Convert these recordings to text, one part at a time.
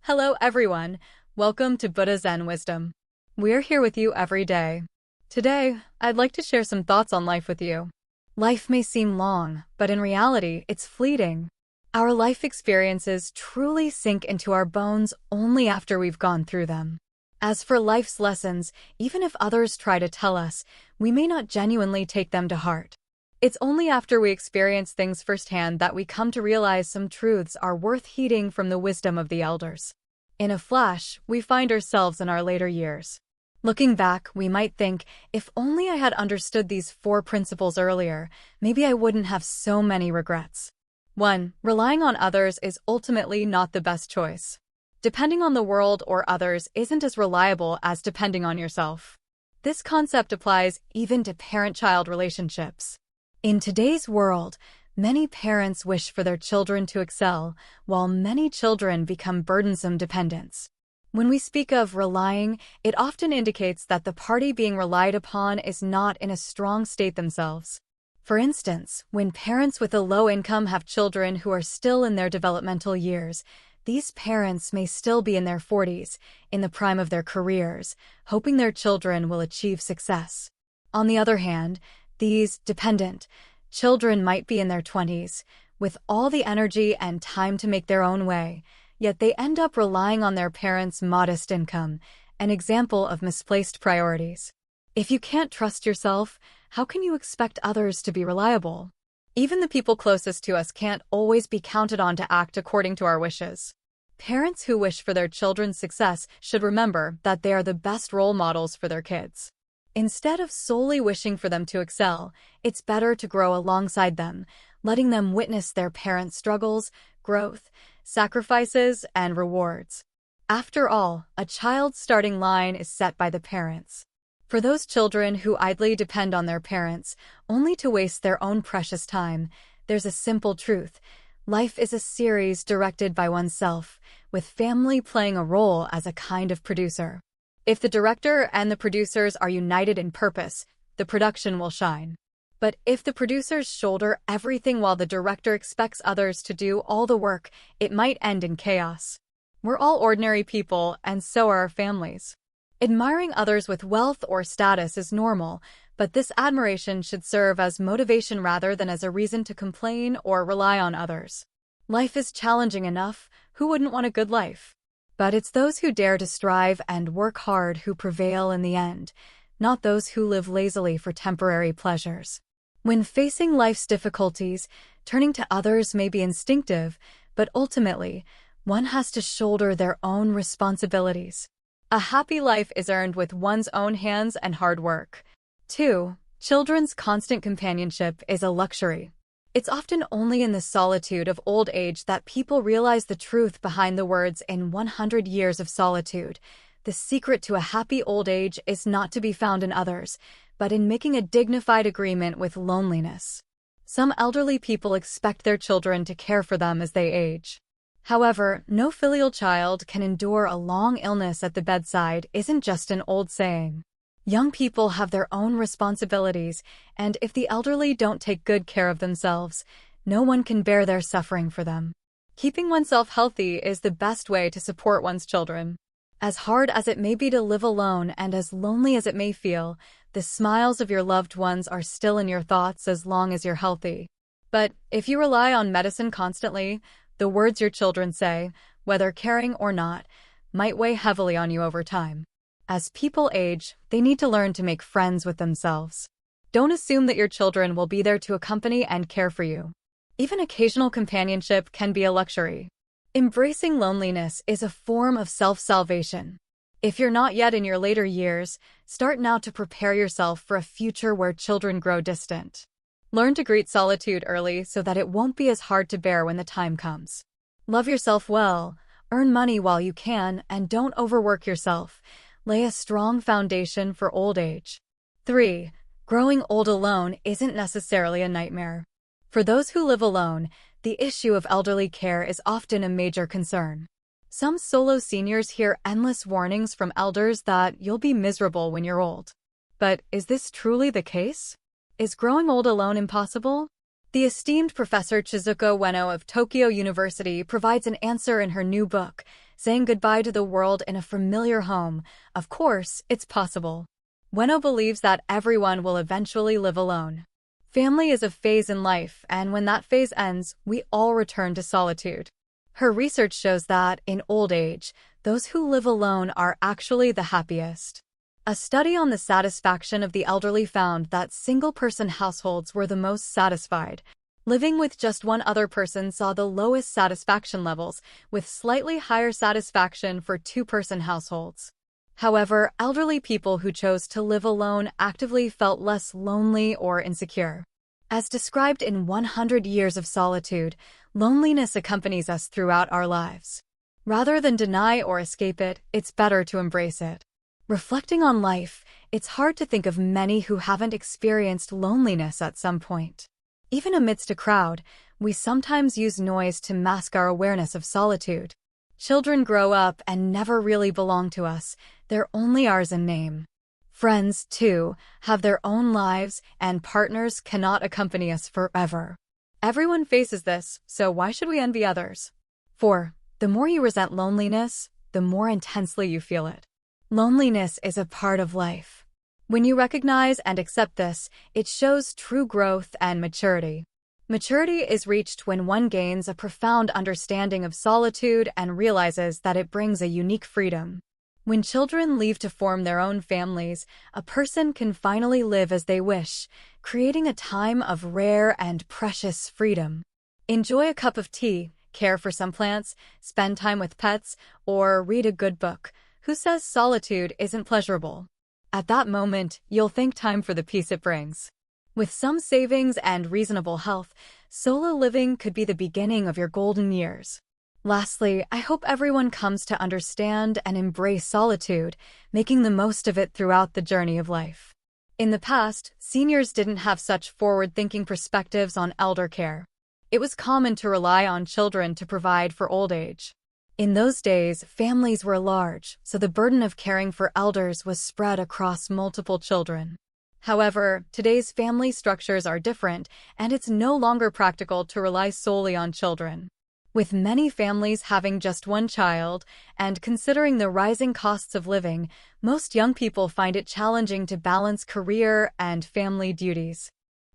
Hello everyone, welcome to Buddha Zen Wisdom. We're here with you every day. Today, I'd like to share some thoughts on life with you. Life may seem long, but in reality, it's fleeting. Our life experiences truly sink into our bones only after we've gone through them. As for life's lessons, even if others try to tell us, we may not genuinely take them to heart. It's only after we experience things firsthand that we come to realize some truths are worth heeding from the wisdom of the elders. In a flash, we find ourselves in our later years. Looking back, we might think, if only I had understood these 4 principles earlier, maybe I wouldn't have so many regrets. 1. Relying on others is ultimately not the best choice. Depending on the world or others isn't as reliable as depending on yourself. This concept applies even to parent-child relationships. In today's world, many parents wish for their children to excel, while many children become burdensome dependents. When we speak of relying, it often indicates that the party being relied upon is not in a strong state themselves. For instance, when parents with a low income have children who are still in their developmental years, these parents may still be in their 40s, in the prime of their careers, hoping their children will achieve success. On the other hand, these dependent children might be in their 20s, with all the energy and time to make their own way, yet they end up relying on their parents' modest income, an example of misplaced priorities. If you can't trust yourself, how can you expect others to be reliable? Even the people closest to us can't always be counted on to act according to our wishes. Parents who wish for their children's success should remember that they are the best role models for their kids. Instead of solely wishing for them to excel, it's better to grow alongside them, letting them witness their parents' struggles, growth, sacrifices, and rewards. After all, a child's starting line is set by the parents. For those children who idly depend on their parents, only to waste their own precious time, there's a simple truth. Life is a series directed by oneself, with family playing a role as a kind of producer. If the director and the producers are united in purpose, the production will shine. But if the producers shoulder everything while the director expects others to do all the work, it might end in chaos. We're all ordinary people, and so are our families. Admiring others with wealth or status is normal, but this admiration should serve as motivation rather than as a reason to complain or rely on others. Life is challenging enough. Who wouldn't want a good life? But it's those who dare to strive and work hard who prevail in the end, not those who live lazily for temporary pleasures. When facing life's difficulties, turning to others may be instinctive, but ultimately, one has to shoulder their own responsibilities. A happy life is earned with one's own hands and hard work. 2. Children's constant companionship is a luxury. It's often only in the solitude of old age that people realize the truth behind the words in 100 Years of Solitude. The secret to a happy old age is not to be found in others, but in making a dignified agreement with loneliness. Some elderly people expect their children to care for them as they age. However, no filial child can endure a long illness at the bedside isn't just an old saying. Young people have their own responsibilities, and if the elderly don't take good care of themselves, no one can bear their suffering for them. Keeping oneself healthy is the best way to support one's children. As hard as it may be to live alone and as lonely as it may feel, the smiles of your loved ones are still in your thoughts as long as you're healthy. But if you rely on medicine constantly, the words your children say, whether caring or not, might weigh heavily on you over time. As people age, they need to learn to make friends with themselves. Don't assume that your children will be there to accompany and care for you. Even occasional companionship can be a luxury. Embracing loneliness is a form of self-salvation. If you're not yet in your later years, start now to prepare yourself for a future where children grow distant. Learn to greet solitude early so that it won't be as hard to bear when the time comes. Love yourself well, earn money while you can, and don't overwork yourself. Lay a strong foundation for old age. 3. Growing old alone isn't necessarily a nightmare. For those who live alone, the issue of elderly care is often a major concern. Some solo seniors hear endless warnings from elders that you'll be miserable when you're old. But is this truly the case? Is growing old alone impossible? The esteemed Professor Chizuko Ueno of Tokyo University provides an answer in her new book, saying goodbye to the world in a familiar home. Of course, it's possible. Bueno believes that everyone will eventually live alone. Family is a phase in life, and when that phase ends, we all return to solitude. Her research shows that, in old age, those who live alone are actually the happiest. A study on the satisfaction of the elderly found that single-person households were the most satisfied. Living with just one other person saw the lowest satisfaction levels, with slightly higher satisfaction for two-person households. However, elderly people who chose to live alone actively felt less lonely or insecure. As described in 100 Years of Solitude, loneliness accompanies us throughout our lives. Rather than deny or escape it, it's better to embrace it. Reflecting on life, it's hard to think of many who haven't experienced loneliness at some point. Even amidst a crowd, we sometimes use noise to mask our awareness of solitude. Children grow up and never really belong to us, they're only ours in name. Friends, too, have their own lives, and partners cannot accompany us forever. Everyone faces this, so why should we envy others? 4. The more you resent loneliness, the more intensely you feel it. Loneliness is a part of life. When you recognize and accept this, it shows true growth and maturity. Maturity is reached when one gains a profound understanding of solitude and realizes that it brings a unique freedom. When children leave to form their own families, a person can finally live as they wish, creating a time of rare and precious freedom. Enjoy a cup of tea, care for some plants, spend time with pets, or read a good book. Who says solitude isn't pleasurable? At that moment, you'll thank time for the peace it brings. With some savings and reasonable health, solo living could be the beginning of your golden years. Lastly, I hope everyone comes to understand and embrace solitude, making the most of it throughout the journey of life. In the past, seniors didn't have such forward-thinking perspectives on elder care. It was common to rely on children to provide for old age. In those days, families were large, so the burden of caring for elders was spread across multiple children. However, today's family structures are different, and it's no longer practical to rely solely on children. With many families having just one child, and considering the rising costs of living, most young people find it challenging to balance career and family duties.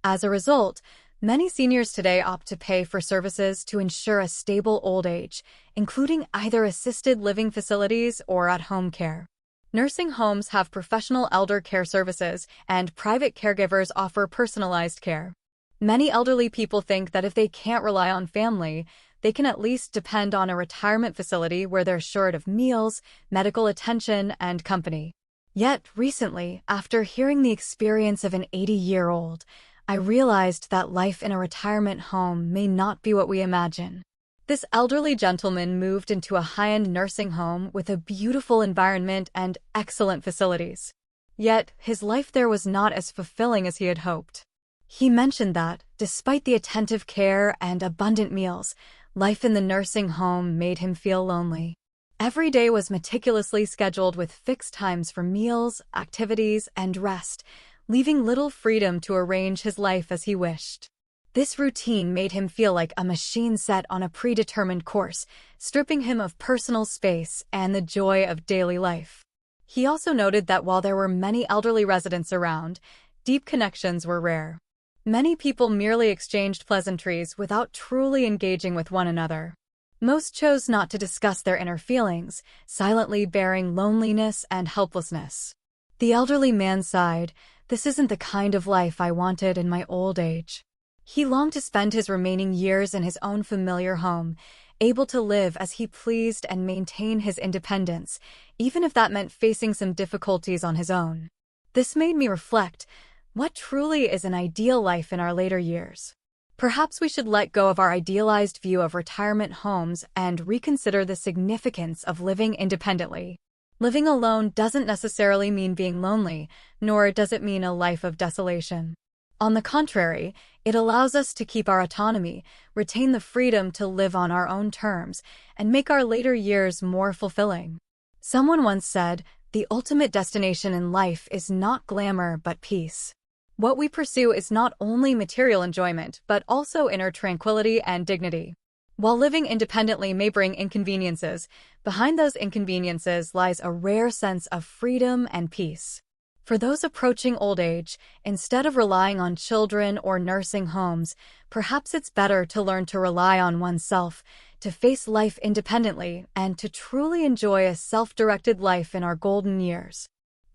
As a result, many seniors today opt to pay for services to ensure a stable old age, including either assisted living facilities or at-home care. Nursing homes have professional elder care services, and private caregivers offer personalized care. Many elderly people think that if they can't rely on family, they can at least depend on a retirement facility where they're assured of meals, medical attention, and company. Yet, recently, after hearing the experience of an 80-year-old, I realized that life in a retirement home may not be what we imagine. This elderly gentleman moved into a high-end nursing home with a beautiful environment and excellent facilities. Yet, his life there was not as fulfilling as he had hoped. He mentioned that, despite the attentive care and abundant meals, life in the nursing home made him feel lonely. Every day was meticulously scheduled with fixed times for meals, activities, and rest, leaving little freedom to arrange his life as he wished. This routine made him feel like a machine set on a predetermined course, stripping him of personal space and the joy of daily life. He also noted that while there were many elderly residents around, deep connections were rare. Many people merely exchanged pleasantries without truly engaging with one another. Most chose not to discuss their inner feelings, silently bearing loneliness and helplessness. The elderly man sighed, "This isn't the kind of life I wanted in my old age." He longed to spend his remaining years in his own familiar home, able to live as he pleased and maintain his independence, even if that meant facing some difficulties on his own. This made me reflect, what truly is an ideal life in our later years? Perhaps we should let go of our idealized view of retirement homes and reconsider the significance of living independently. Living alone doesn't necessarily mean being lonely, nor does it mean a life of desolation. On the contrary, it allows us to keep our autonomy, retain the freedom to live on our own terms, and make our later years more fulfilling. Someone once said, "The ultimate destination in life is not glamour but peace." What we pursue is not only material enjoyment, but also inner tranquility and dignity. While living independently may bring inconveniences, behind those inconveniences lies a rare sense of freedom and peace. For those approaching old age, instead of relying on children or nursing homes, perhaps it's better to learn to rely on oneself, to face life independently, and to truly enjoy a self-directed life in our golden years.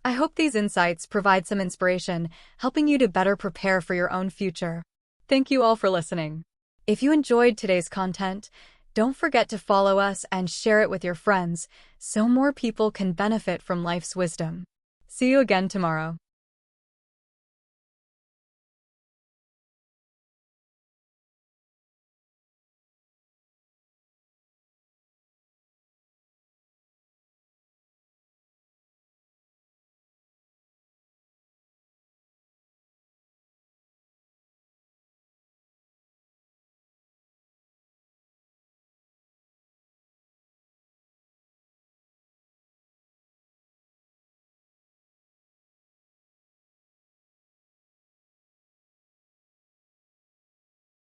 I hope these insights provide some inspiration, helping you to better prepare for your own future. Thank you all for listening. If you enjoyed today's content, don't forget to follow us and share it with your friends so more people can benefit from life's wisdom. See you again tomorrow.